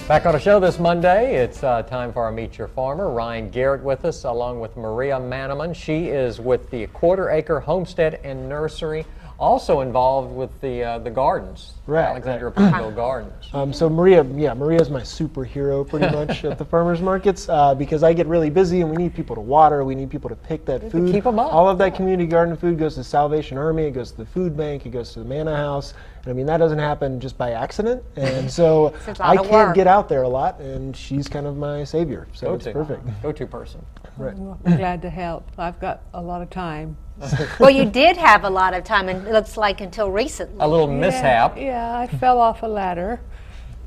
Back on the show this Monday, it's time for our Meet Your Farmer. Ryan Garrett with us, along with Maria Manemann. She is with the Quarter Acre Homestead and Nursery, also involved with the gardens, Alexandria Pineville Gardens. So Maria's my superhero pretty much at the farmers markets because I get really busy and we need people to water, we need people to pick that food. Keep them up. All of that community garden food goes to the Salvation Army, it goes to the food bank, it goes to the Manna House. I mean, that doesn't happen just by accident, and so I can't get out there a lot, and she's kind of my savior, so it's perfect. Go-to person. Right. Well, I'm glad to help. I've got a lot of time. Well, you did have a lot of time, and it looks like until recently. A little mishap. Yeah, I fell off a ladder.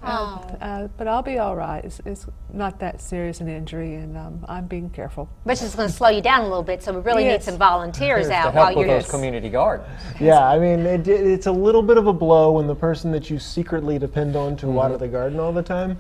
But I'll be all right. It's not that serious an injury, and I'm being careful. Which is going to slow you down a little bit, so we really need some volunteers out to help while with you're those community gardens. Yeah, I mean, it's a little bit of a blow when the person that you secretly depend on to water the garden all the time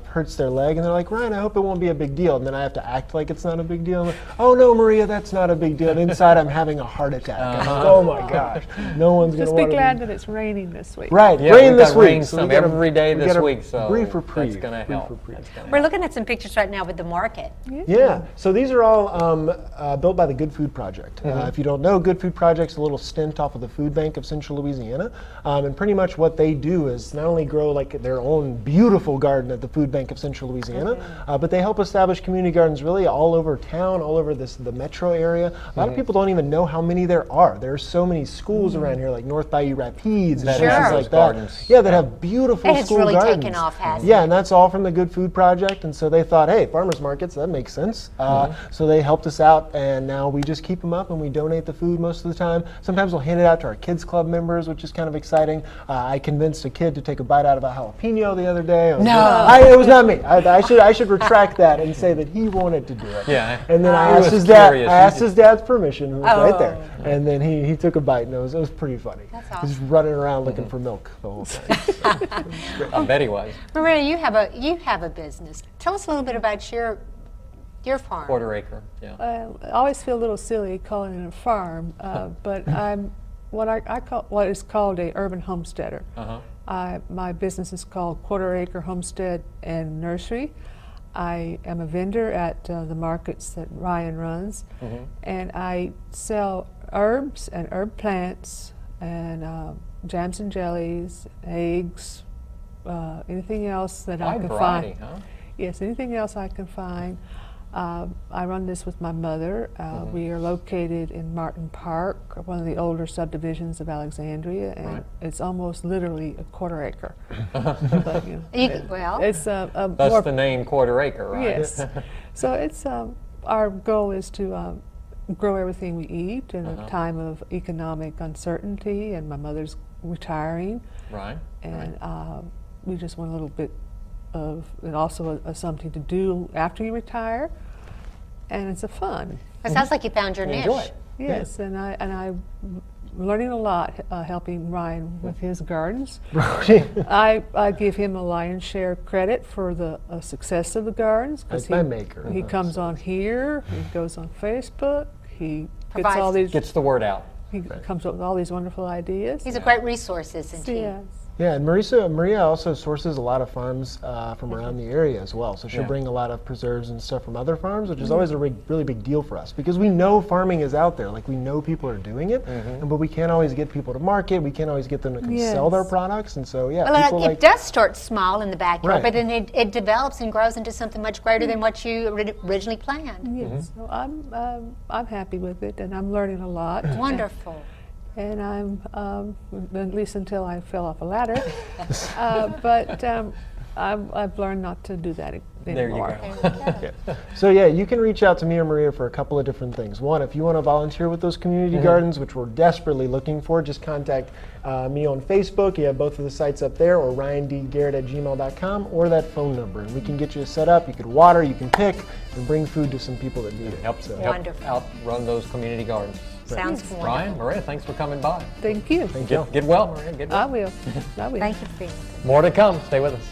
hurts their leg, and they're like, Ryan, I hope it won't be a big deal. And then I have to act like it's not a big deal. I'm like, oh no, Maria, that's not a big deal. And inside, I'm having a heart attack. I'm like, oh my gosh, no one's going to water. Just be glad that it's raining this week. Right, Yeah, rain this week. Rain some every day this week, so that's going to help. We're looking at some pictures right now with the market. Yeah, so these are all built by the Good Food Project. If you don't know, Good Food Project's a little stint off of the Food Bank of Central Louisiana, and pretty much what they do is not only grow like their own beautiful garden at the Food Bank of Central Louisiana, but they help establish community gardens really all over town, all over the metro area. A lot of people don't even know how many there are. There are so many schools around here, like North Bayou Rapides and places like that. Gardens. Yeah, that have beautiful And it's school really gardens. taken off, hasn't it? Yeah, and that's all from the Good Food Project, and so they thought, hey, farmers markets, that makes sense. So they helped us out, and now we just keep them up and we donate the food most of the time. Sometimes we'll hand it out to our kids club members, which is kind of exciting. I convinced a kid to take a bite out of a jalapeno the other day. It was not me. I should retract that and say that he wanted to do it. Yeah. And then I asked his dad's permission, who was right there. And then he took a bite, and it was pretty funny. That's He was running around looking for milk the whole time. I bet he was. Maria, you have a business. Tell us a little bit about your farm. Quarter Acre, yeah. I always feel a little silly calling it a farm, but I'm what is called a urban homesteader. My business is called Quarter Acre Homestead and Nursery. I am a vendor at the markets that Ryan runs, and I sell herbs and herb plants and jams and jellies, eggs, anything else that I can find. Huh? Yes, anything else I can find. I run this with my mother. We are located in Martin Park, one of the older subdivisions of Alexandria, and it's almost literally a quarter acre. But, it's that's the name Quarter Acre, right? Yes. So it's our goal is to grow everything we eat in a time of economic uncertainty, and my mother's retiring. Right. And we just want a little bit of, and also something to do after you retire, and it's a fun. It sounds like you found your niche. Enjoy it. Yes, and I'm learning a lot helping Ryan with his gardens. I give him a lion's share credit for the success of the gardens, because he comes on here, he goes on Facebook, he gets the word out. He comes up with all these wonderful ideas. He's a great resource, isn't he? Yes. Yeah, and Maria also sources a lot of farms from around the area as well. So she'll bring a lot of preserves and stuff from other farms, which is always a really big deal for us, because we know farming is out there. Like, we know people are doing it, but we can't always get people to market. We can't always get them to sell their products, and so Well, it does start small in the backyard, but then it develops and grows into something much greater than what you originally planned. Yes, so I'm happy with it, and I'm learning a lot. Wonderful. And I'm, at least until I fell off a ladder, but I've learned not to do that anymore. There you go. So you can reach out to me or Maria for a couple of different things. One, if you want to volunteer with those community gardens, which we're desperately looking for, just contact me on Facebook. You have both of the sites up there, or ryandgarrett@gmail.com, or that phone number, and we can get you set up. You can water, you can pick, and bring food to some people that need it. Help out run those community gardens. Sounds wonderful. Ryan, Maria, thanks for coming by. Thank you. Thank you. Get well, Maria. Get well. I will. Thank you for being with us. More to come. Stay with us.